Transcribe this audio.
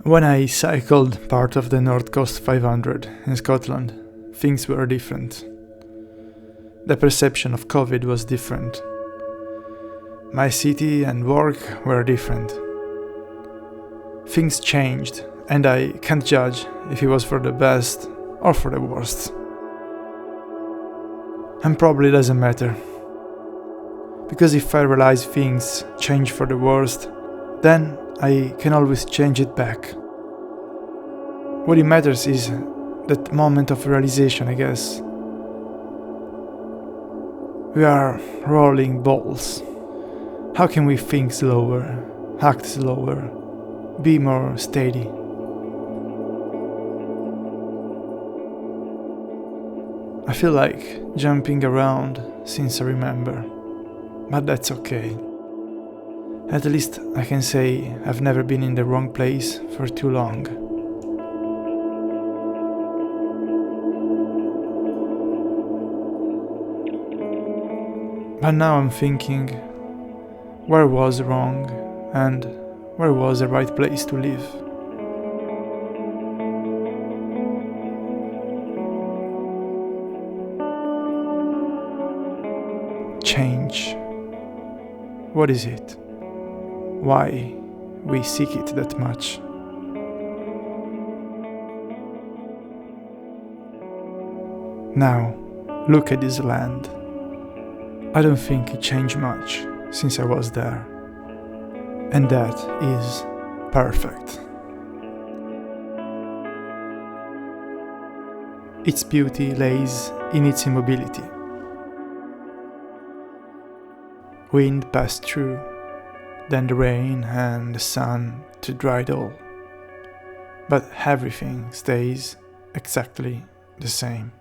When I cycled part of the North Coast 500 in Scotland, things were different. The perception of COVID was different. My city and work were different. Things changed, and I can't judge if it was for the best or for the worst. And probably doesn't matter. Because if I realize things change for the worst, then I can always change it back. What it matters is that moment of realization, I guess. We are rolling balls. How can we think slower, act slower, be more steady? I feel like jumping around since I remember, but that's okay. At least I can say I've never been in the wrong place for too long. But now I'm thinking, where was wrong and where was the right place to live? Change. What is it? Why we seek it that much? Now, look at this land. I don't think it changed much since I was there. And that is perfect. Its beauty lays in its immobility. Wind passed through, then the rain and the sun to dry it all. But everything stays exactly the same.